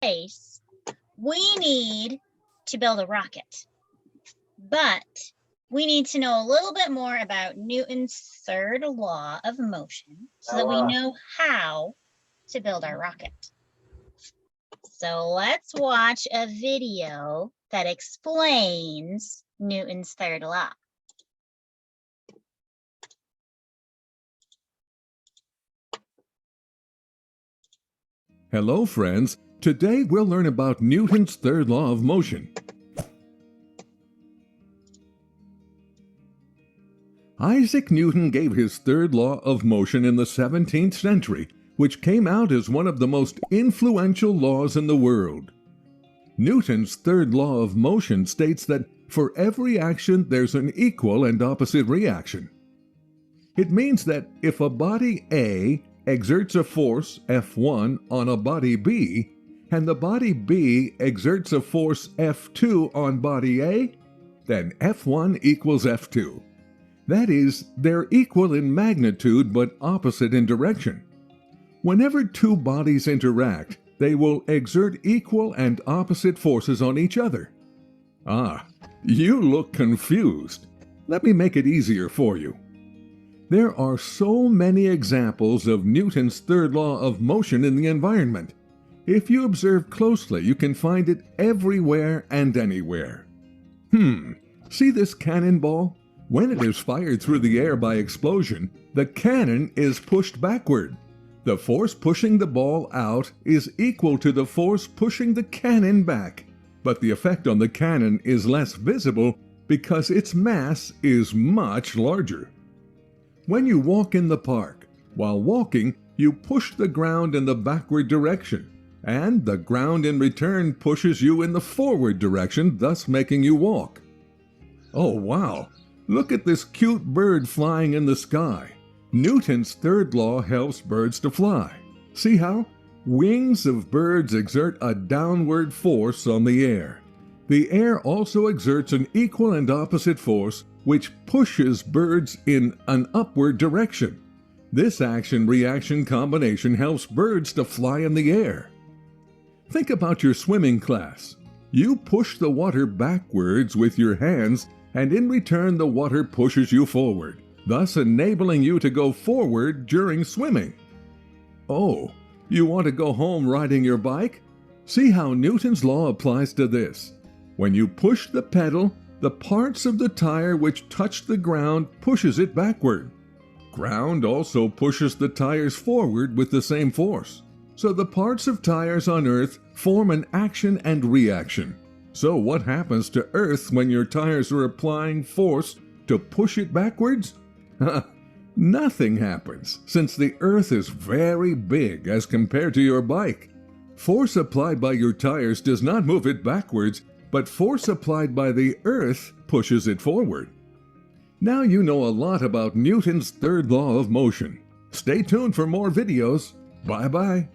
space, we need to build a rocket. But we need to know a little bit more about Newton's third law of motion so that we know how to build our rocket. So let's watch a video that explains Newton's third law. Hello, friends. Today we'll learn about Newton's third law of motion. Isaac Newton gave his third law of motion in the 17th century, which came out as one of the most influential laws in the world. Newton's third law of motion states that for every action there's an equal and opposite reaction. It means that if a body A exerts a force F1 on a body B, and the body B exerts a force F2 on body A, then F1 equals F2. That is, they're equal in magnitude but opposite in direction. Whenever two bodies interact, they will exert equal and opposite forces on each other. Ah, you look confused. Let me make it easier for you. There are so many examples of Newton's third law of motion in the environment. If you observe closely, you can find it everywhere and anywhere. See this cannonball? When it is fired through the air by explosion, the cannon is pushed backward. The force pushing the ball out is equal to the force pushing the cannon back, but the effect on the cannon is less visible because its mass is much larger. When you walk in the park, while walking, you push the ground in the backward direction, and the ground in return pushes you in the forward direction, thus making you walk. Oh wow! Look at this cute bird flying in the sky. Newton's third law helps birds to fly. See how? Wings of birds exert a downward force on the air. The air also exerts an equal and opposite force which pushes birds in an upward direction. This action-reaction combination helps birds to fly in the air. Think about your swimming class. You push the water backwards with your hands, and in return the water pushes you forward, thus enabling you to go forward during swimming. Oh, you want to go home riding your bike? See how Newton's law applies to this. When you push the pedal, the parts of the tire which touch the ground pushes it backward. Ground also pushes the tires forward with the same force. So the parts of tires on Earth form an action and reaction. So what happens to Earth when your tires are applying force to push it backwards? Nothing happens, since the Earth is very big as compared to your bike. Force applied by your tires does not move it backwards, but force applied by the Earth pushes it forward. Now you know a lot about Newton's third law of motion. Stay tuned for more videos. Bye-bye.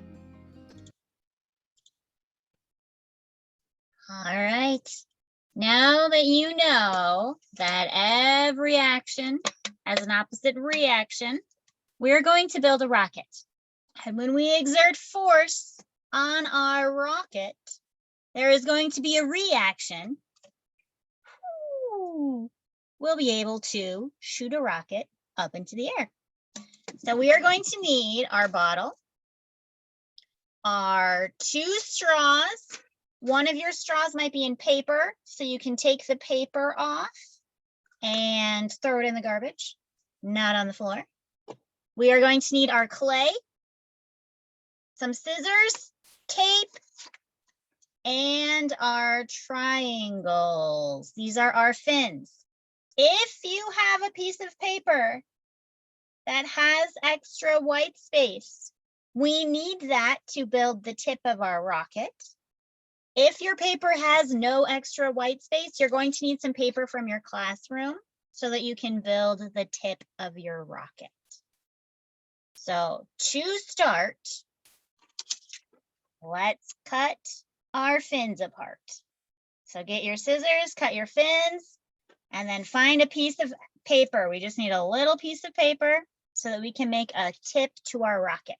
All right. Now that you know that every action has an opposite reaction, we're going to build a rocket. And when we exert force on our rocket, there is going to be a reaction. We'll be able to shoot a rocket up into the air. So we are going to need our bottle, our two straws. One of your straws might be in paper, so you can take the paper off and throw it in the garbage, not on the floor. We are going to need our clay, some scissors, tape, and our triangles. These are our fins. If you have a piece of paper that has extra white space, we need that to build the tip of our rocket. If your paper has no extra white space, you're going to need some paper from your classroom so that you can build the tip of your rocket. So to start, let's cut our fins apart. So get your scissors, cut your fins, and then find a piece of paper. We just need a little piece of paper so that we can make a tip to our rocket.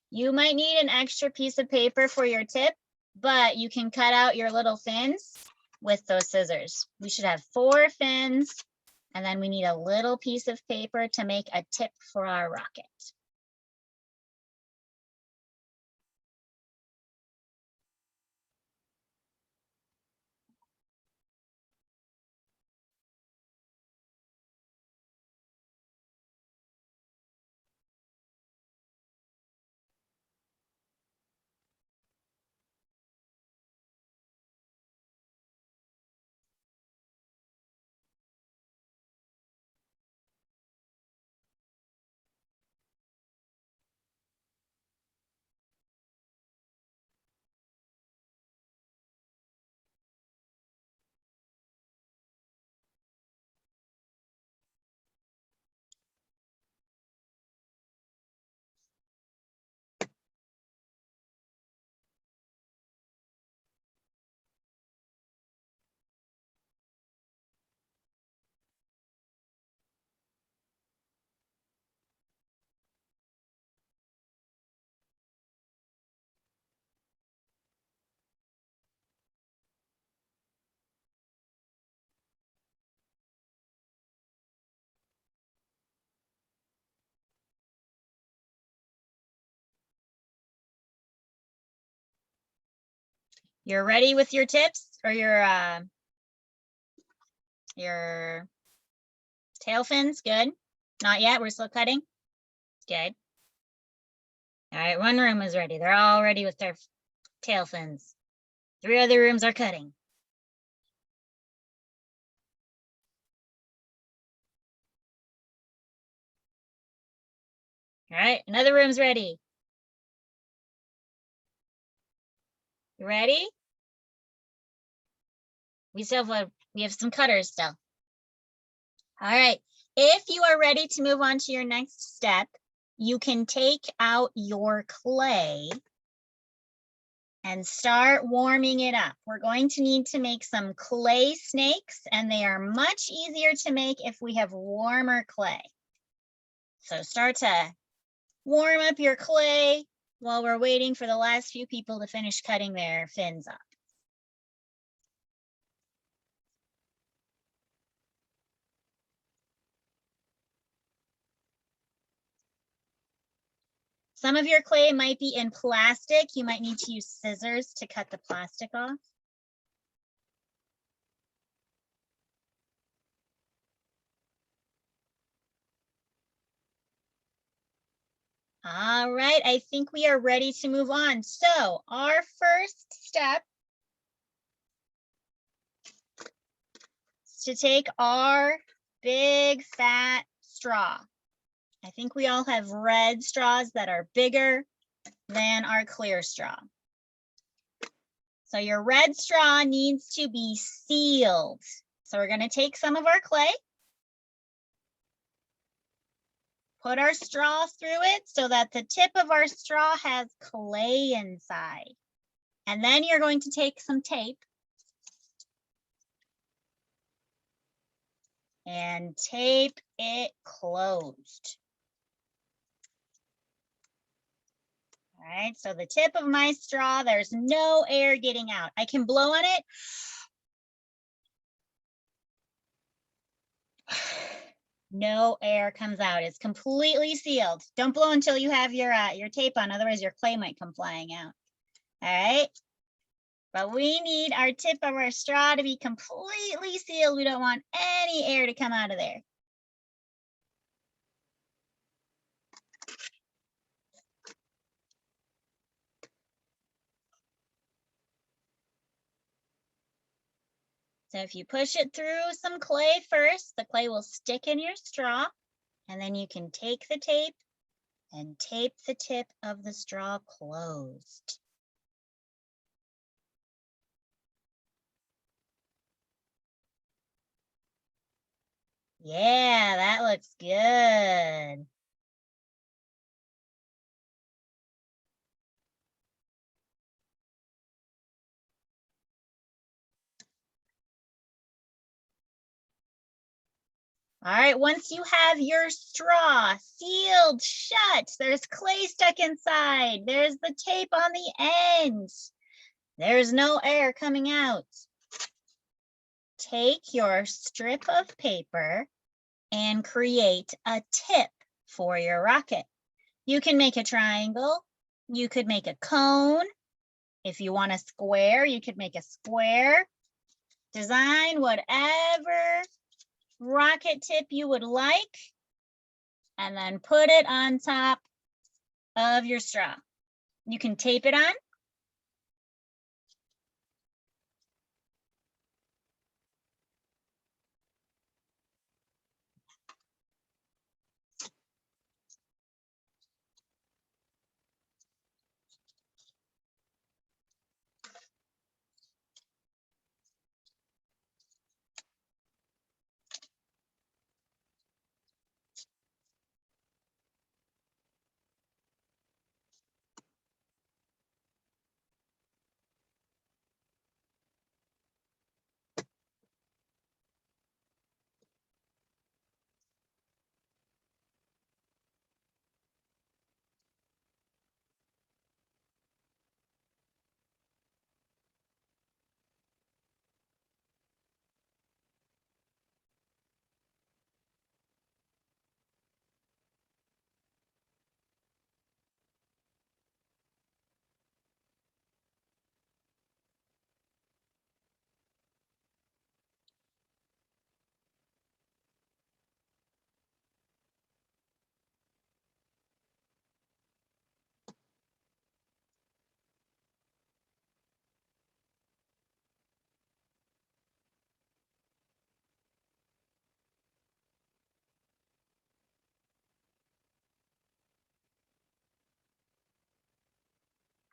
You might need an extra piece of paper for your tip, but you can cut out your little fins with those scissors. We should have 4 fins, and then we need a little piece of paper to make a tip for our rocket. You're ready with your tips or your tail fins? Good. Not yet. We're still cutting. Good. All right, 1 room is ready. They're all ready with their tail fins. 3 other rooms are cutting. All right, another room's ready. You ready? We have some cutters still. All right, if you are ready to move on to your next step, you can take out your clay and start warming it up. We're going to need to make some clay snakes, and they are much easier to make if we have warmer clay. So start to warm up your clay while we're waiting for the last few people to finish cutting their fins up. Some of your clay might be in plastic. You might need to use scissors to cut the plastic off. All right, I think we are ready to move on. So our first step is to take our big fat straw. I think we all have red straws that are bigger than our clear straw. So your red straw needs to be sealed. So we're going to take some of our clay, put our straw through it so that the tip of our straw has clay inside. And then you're going to take some tape and tape it closed. All right, so the tip of my straw, there's no air getting out. I can blow on it. No air comes out. It's completely sealed. Don't blow until you have your tape on, otherwise your clay might come flying out. All right. But we need our tip of our straw to be completely sealed. We don't want any air to come out of there. So if you push it through some clay first, the clay will stick in your straw, and then you can take the tape and tape the tip of the straw closed. Yeah, that looks good. All right, once you have your straw sealed shut, there's clay stuck inside, there's the tape on the end, there's no air coming out. Take your strip of paper and create a tip for your rocket. You can make a triangle, you could make a cone. If you want a square, you could make a square. Design whatever rocket tip you would like, and then put it on top of your straw. You can tape it on.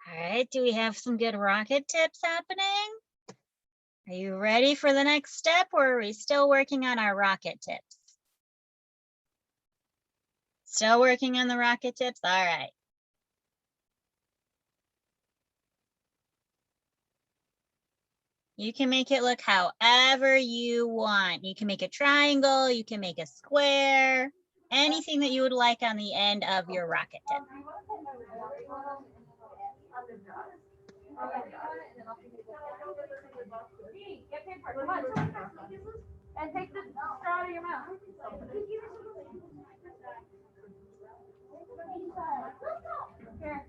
All right, do we have some good rocket tips happening? Are you ready for the next step, or are we still working on our rocket tips? Still working on the rocket tips? All right. You can make it look however you want. You can make a triangle, you can make a square, anything that you would like on the end of your rocket tip. And take the straw out of your mouth. Here.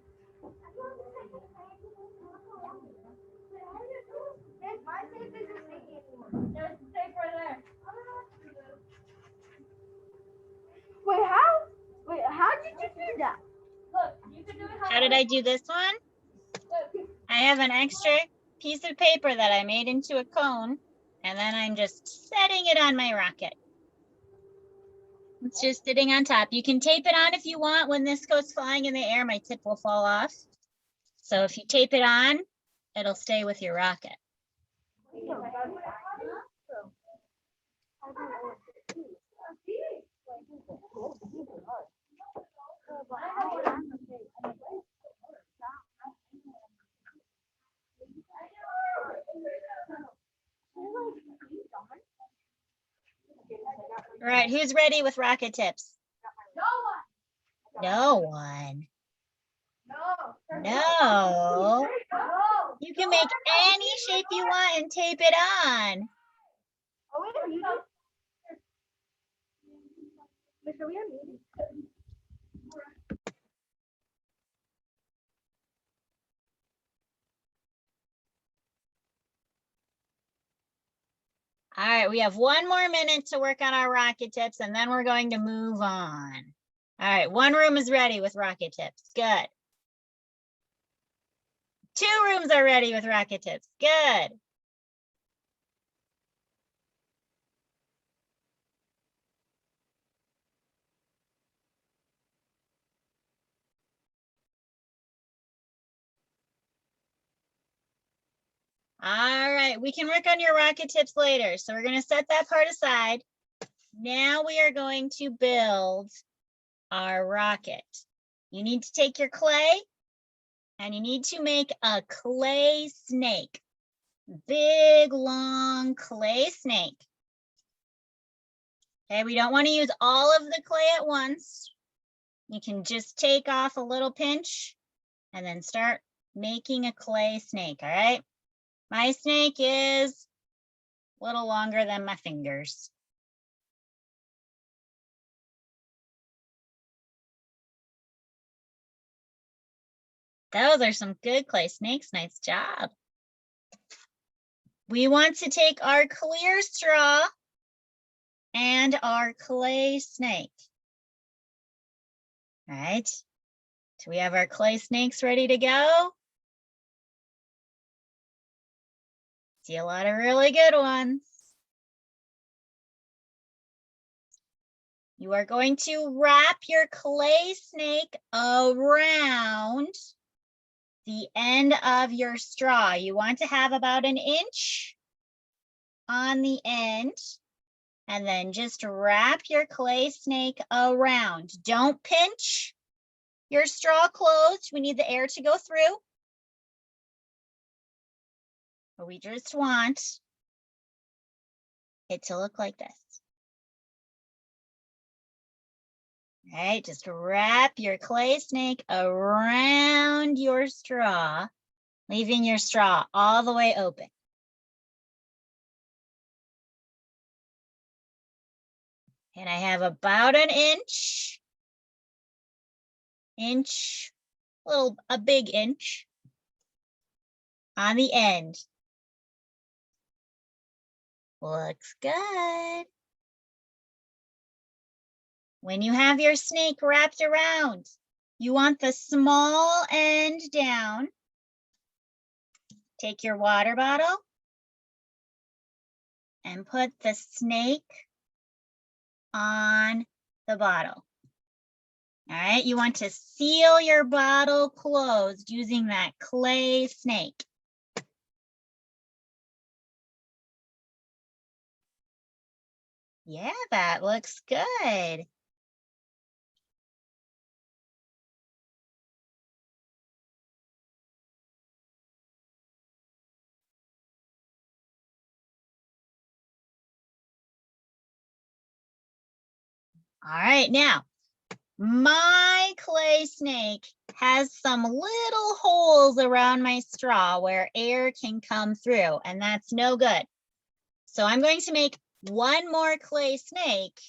My tape isn't sticky anymore. There's tape right there. Wait, how did you do that? Look, you can do it How did I do this one? I have an extra piece of paper that I made into a cone, and then I'm just setting it on my rocket. It's just sitting on top. You can tape it on if you want. When this goes flying in the air, my tip will fall off. So if you tape it on, it'll stay with your rocket. All right, who's ready with rocket tips? No one. No. You can make any shape you want and tape it on. All right, we have 1 more minute to work on our rocket tips, and then we're going to move on. All right, 1 room is ready with rocket tips. Good. 2 rooms are ready with rocket tips. Good. All right, we can work on your rocket tips later. So we're going to set that part aside. Now we are going to build our rocket. You need to take your clay and you need to make a clay snake. Big, long clay snake. Okay, we don't want to use all of the clay at once. You can just take off a little pinch and then start making a clay snake, all right? My snake is a little longer than my fingers. Those are some good clay snakes. Nice job. We want to take our clear straw and our clay snake. All right. Do we have our clay snakes ready to go? See a lot of really good ones. You are going to wrap your clay snake around the end of your straw. You want to have about an inch on the end, and then just wrap your clay snake around. Don't pinch your straw closed. We need the air to go through. But we just want it to look like this. All right, just wrap your clay snake around your straw, leaving your straw all the way open. And I have about an inch, a big inch on the end. Looks good. When you have your snake wrapped around, you want the small end down. Take your water bottle and put the snake on the bottle. All right, you want to seal your bottle closed using that clay snake. Yeah, that looks good. All right, now, my clay snake has some little holes around my straw where air can come through, and that's no good. So I'm going to make one more clay snake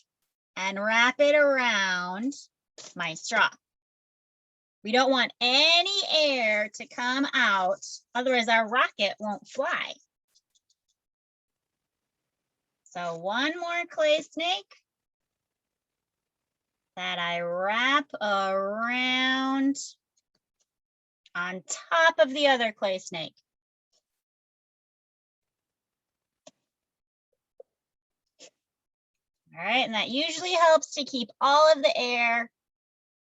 and wrap it around my straw. We don't want any air to come out, otherwise our rocket won't fly. So one more clay snake that I wrap around on top of the other clay snake. All right, and that usually helps to keep all of the air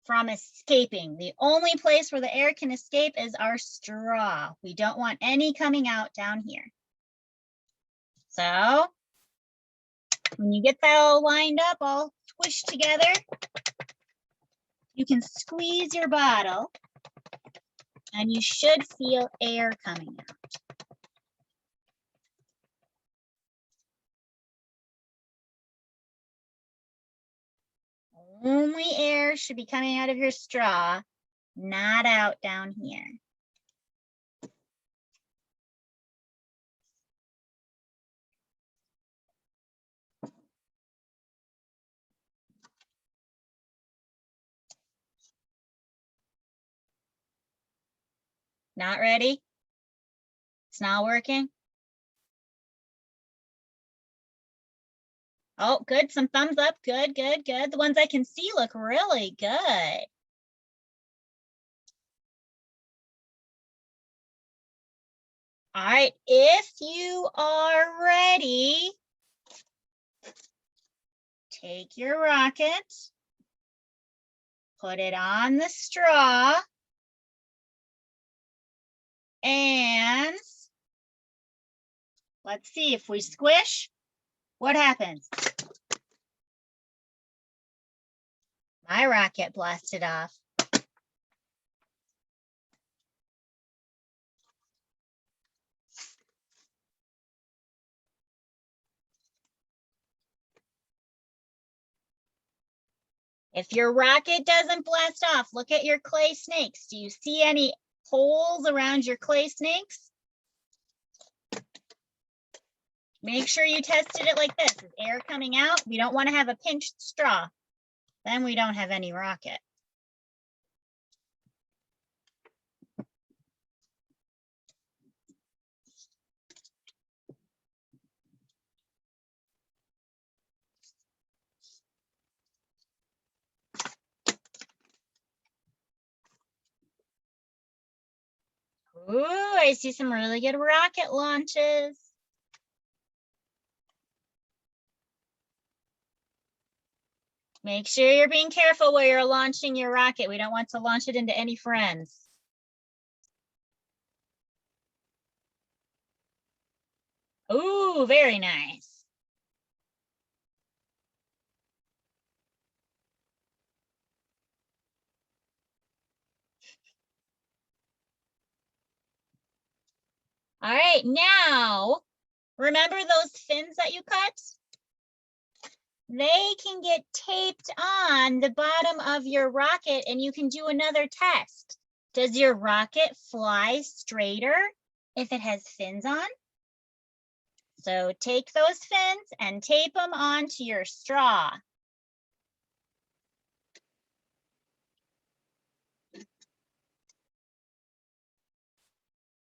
from escaping. The only place where the air can escape is our straw. We don't want any coming out down here. So when you get that all lined up, all squished together, you can squeeze your bottle and you should feel air coming out. Only air should be coming out of your straw, not out down here. Not ready? It's not working? Oh, good. Some thumbs up. Good, good, good. The ones I can see look really good. All right, if you are ready, take your rocket, put it on the straw, and let's see if we squish, what happens? My rocket blasted off. If your rocket doesn't blast off, look at your clay snakes. Do you see any holes around your clay snakes? Make sure you tested it like this. Is air coming out? We don't want to have a pinched straw. Then we don't have any rocket. Ooh, I see some really good rocket launches. Make sure you're being careful where you're launching your rocket. We don't want to launch it into any friends. Ooh, very nice. All right, now, remember those fins that you cut? They can get taped on the bottom of your rocket and you can do another test. Does your rocket fly straighter if it has fins on? So take those fins and tape them onto your straw.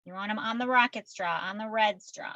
You want them on the rocket straw, on the red straw.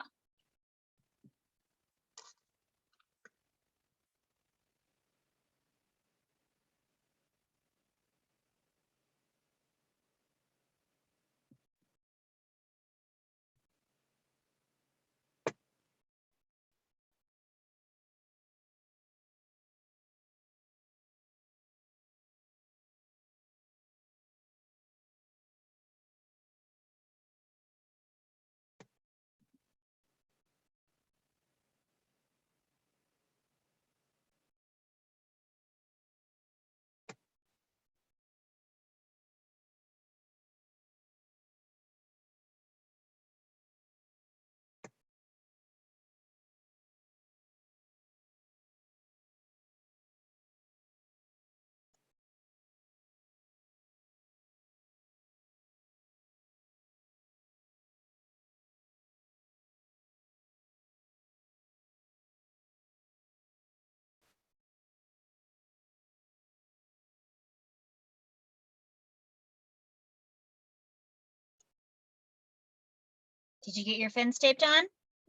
Did you get your fins taped on?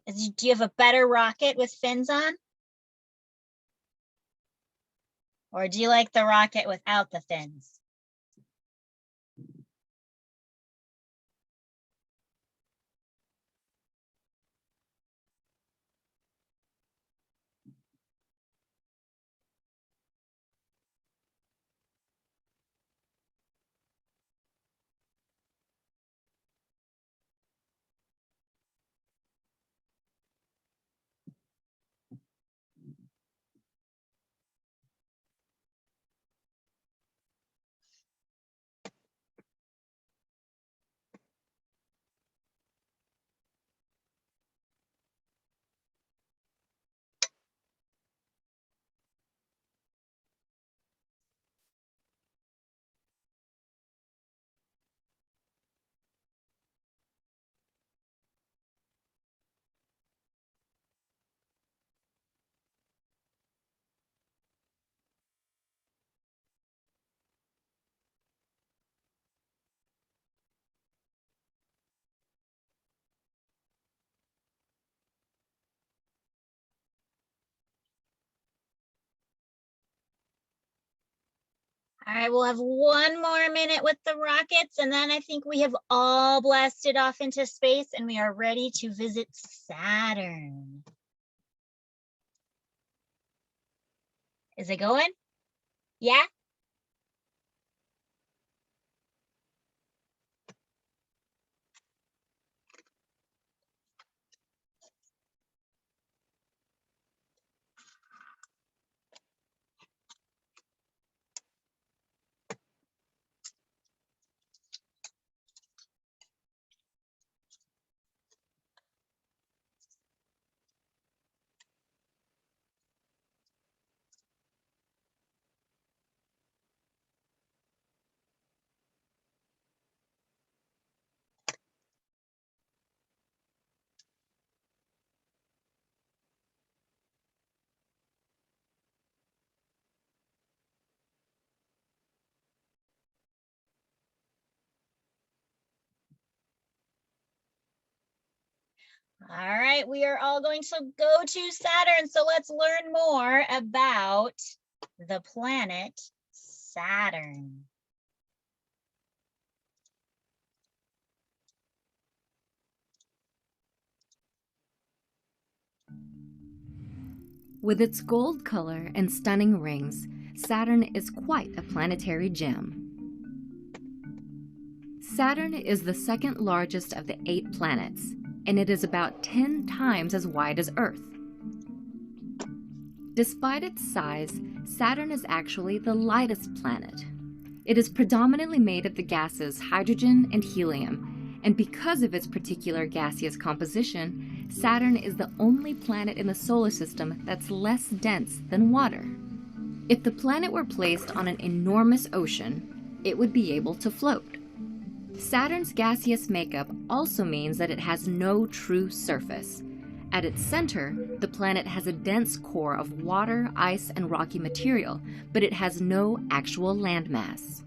Do you have a better rocket with fins on? Or do you like the rocket without the fins? All right, we'll have one more minute with the rockets, and then I think we have all blasted off into space and we are ready to visit Saturn. Is it going? Yeah? All right, we are all going to go to Saturn. So let's learn more about the planet Saturn. With its gold color and stunning rings, Saturn is quite a planetary gem. Saturn is the second largest of the 8 planets, and it is about 10 times as wide as Earth. Despite its size, Saturn is actually the lightest planet. It is predominantly made of the gases hydrogen and helium, and because of its particular gaseous composition, Saturn is the only planet in the solar system that's less dense than water. If the planet were placed on an enormous ocean, it would be able to float. Saturn's gaseous makeup also means that it has no true surface. At its center, the planet has a dense core of water, ice, and rocky material, but it has no actual landmass.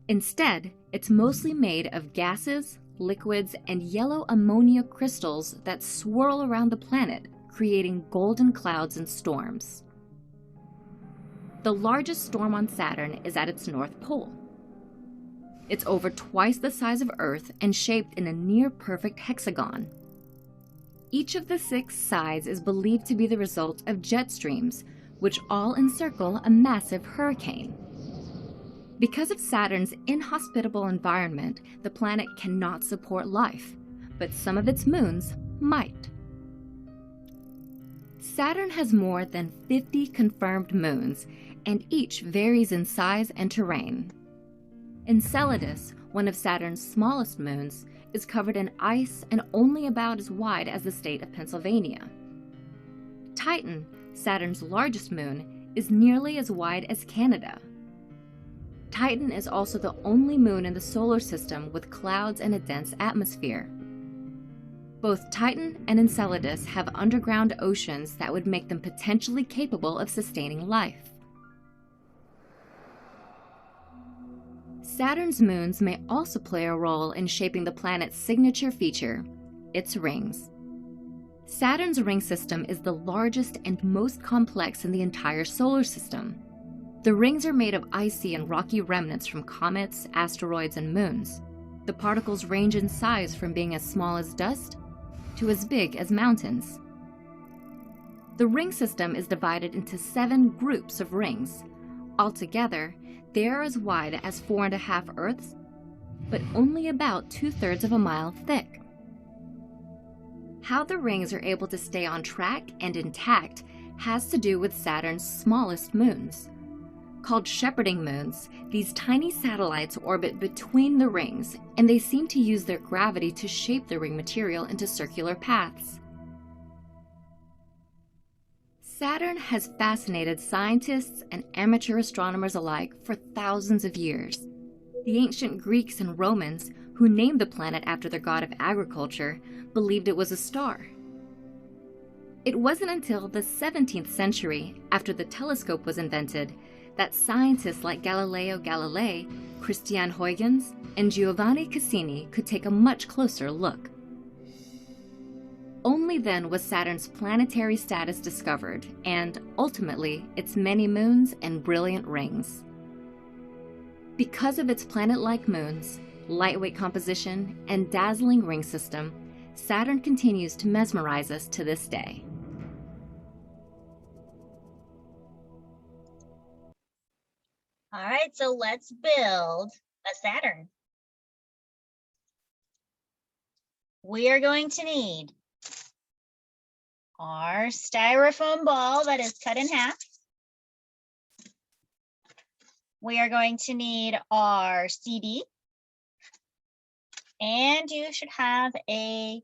Instead, it's mostly made of gases, liquids, and yellow ammonia crystals that swirl around the planet, creating golden clouds and storms. The largest storm on Saturn is at its North Pole. It's over twice the size of Earth and shaped in a near-perfect hexagon. Each of the 6 sides is believed to be the result of jet streams, which all encircle a massive hurricane. Because of Saturn's inhospitable environment, the planet cannot support life, but some of its moons might. Saturn has more than 50 confirmed moons, and each varies in size and terrain. Enceladus, one of Saturn's smallest moons, is covered in ice and only about as wide as the state of Pennsylvania. Titan, Saturn's largest moon, is nearly as wide as Canada. Titan is also the only moon in the solar system with clouds and a dense atmosphere. Both Titan and Enceladus have underground oceans that would make them potentially capable of sustaining life. Saturn's moons may also play a role in shaping the planet's signature feature, its rings. Saturn's ring system is the largest and most complex in the entire solar system. The rings are made of icy and rocky remnants from comets, asteroids, and moons. The particles range in size from being as small as dust to as big as mountains. The ring system is divided into 7 groups of rings. Altogether, they are as wide as 4.5 Earths, but only about 2/3 of a mile thick. How the rings are able to stay on track and intact has to do with Saturn's smallest moons. Called shepherding moons, these tiny satellites orbit between the rings, and they seem to use their gravity to shape the ring material into circular paths. Saturn has fascinated scientists and amateur astronomers alike for thousands of years. The ancient Greeks and Romans, who named the planet after their god of agriculture, believed it was a star. It wasn't until the 17th century, after the telescope was invented, that scientists like Galileo Galilei, Christian Huygens, and Giovanni Cassini could take a much closer look. Only then was Saturn's planetary status discovered, and ultimately, its many moons and brilliant rings. Because of its planet-like moons, lightweight composition, and dazzling ring system, Saturn continues to mesmerize us to this day. All right, so let's build a Saturn. We are going to need our styrofoam ball that is cut in half. We are going to need our CD. And you should have a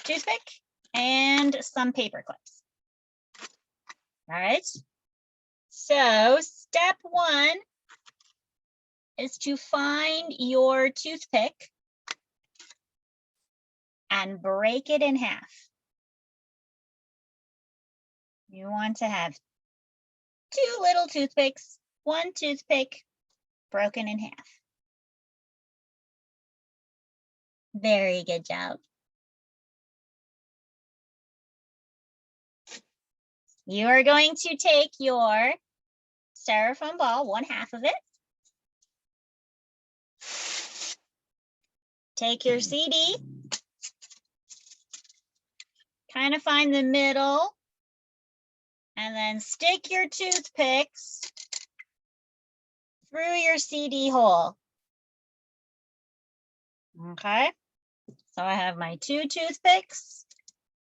toothpick and some paper clips. All right. So step 1 is to find your toothpick and break it in half. You want to have 2 little toothpicks, 1 toothpick broken in half. Very good job. You are going to take your styrofoam ball, one half of it. Take your CD. Kind of find the middle. And then stick your toothpicks through your CD hole. Okay. So I have my 2 toothpicks.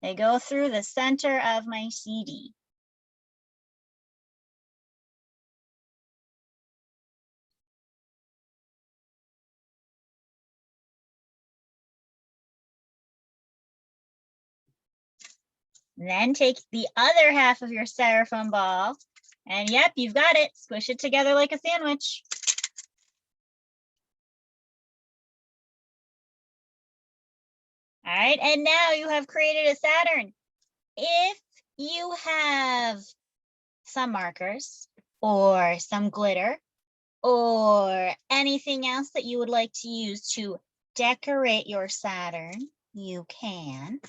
They go through the center of my CD. Then take the other half of your styrofoam ball, and yep, you've got it. Squish it together like a sandwich. All right, and now you have created a Saturn. If you have some markers or some glitter or anything else that you would like to use to decorate your Saturn, you can.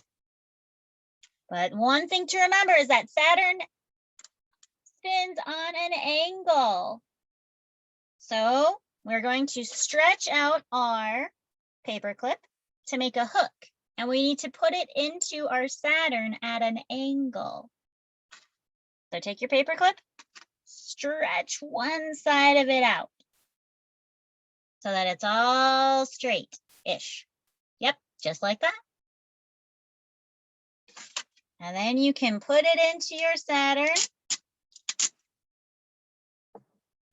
But one thing to remember is that Saturn spins on an angle. So we're going to stretch out our paper clip to make a hook. And we need to put it into our Saturn at an angle. So take your paper clip, stretch one side of it out so that it's all straight-ish. Yep, just like that. And then you can put it into your Saturn.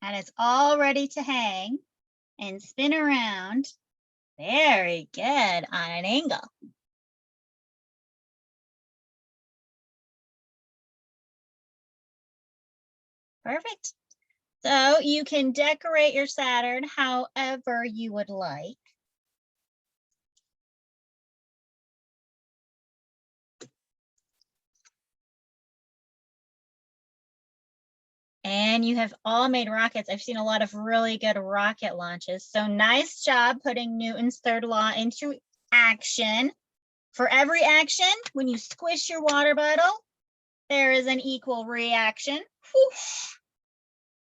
And it's all ready to hang and spin around. Very good on an angle. Perfect. So you can decorate your Saturn however you would like. And you have all made rockets. I've seen a lot of really good rocket launches. So nice job putting Newton's third law into action. For every action, when you squish your water bottle, there is an equal reaction, whoosh,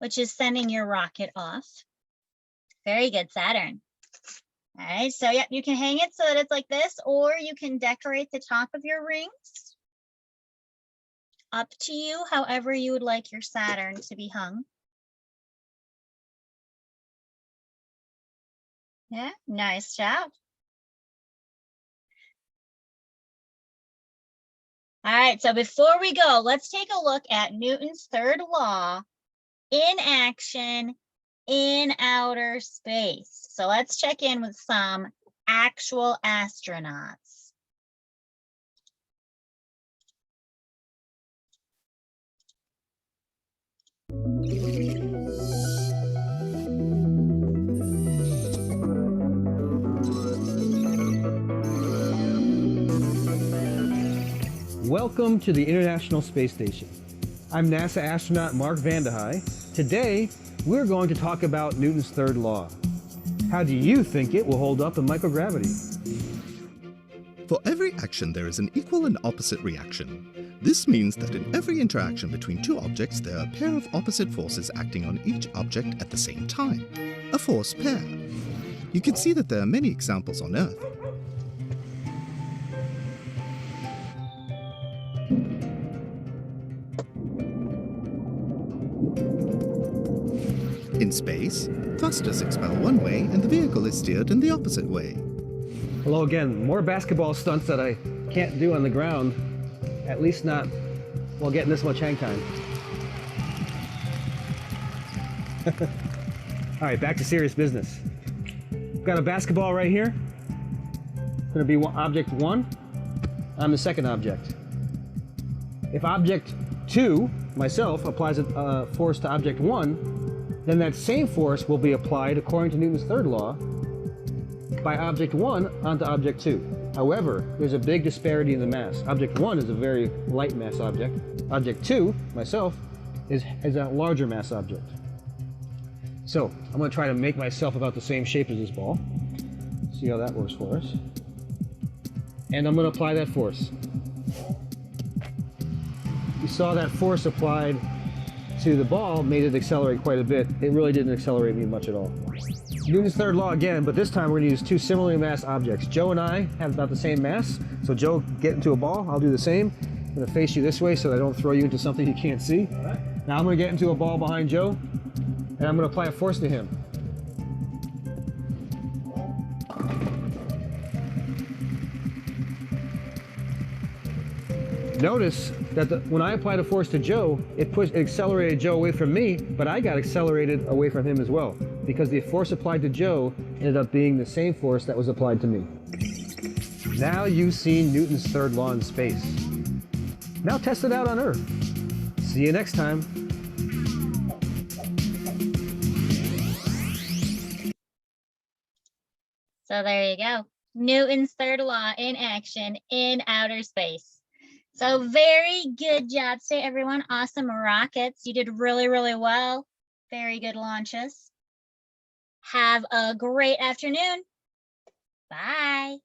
which is sending your rocket off. Very good, Saturn. All right, so yeah, you can hang it so that it's like this, or you can decorate the top of your rings. Up to you, however you would like your Saturn to be hung. Yeah, nice job. All right, so before we go, let's take a look at Newton's third law in action in outer space. So let's check in with some actual astronauts. Welcome to the International Space Station. I'm NASA astronaut Mark Vande Hei. Today, we're going to talk about Newton's third law. How do you think it will hold up in microgravity? For every action, there is an equal and opposite reaction. This means that in every interaction between two objects, there are a pair of opposite forces acting on each object at the same time, a force pair. You can see that there are many examples on Earth. In space, thrusters expel one way and the vehicle is steered in the opposite way. Hello again. More basketball stunts that I can't do on the ground, at least not while getting this much hang time. All right, back to serious business. I've got a basketball right here. It's going to be object 1. I'm the second object. If object 2, myself, applies a force to object 1, then that same force will be applied according to Newton's third law by object 1 onto object 2. However, there's a big disparity in the mass. Object 1 is a very light mass object. Object 2, myself, is a larger mass object. So I'm going to try to make myself about the same shape as this ball. See how that works for us. and I'm going to apply that force. You saw that force applied to the ball made it accelerate quite a bit. It really didn't accelerate me much at all. Newton's third law again, but this time we're going to use two similarly massed objects. Joe and I have about the same mass, so Joe, get into a ball. I'll do the same. I'm going to face you this way so that I don't throw you into something you can't see. Now I'm going to get into a ball behind Joe, and I'm going to apply a force to him. Notice that when I applied a force to Joe, it accelerated Joe away from me, but I got accelerated away from him as well, because the force applied to Joe ended up being the same force that was applied to me. Now you've seen Newton's third law in space. Now test it out on Earth. See you next time. So there you go. Newton's third law in action in outer space. So very good job today, everyone. Awesome rockets. You did really, really well. Very good launches. Have a great afternoon. Bye.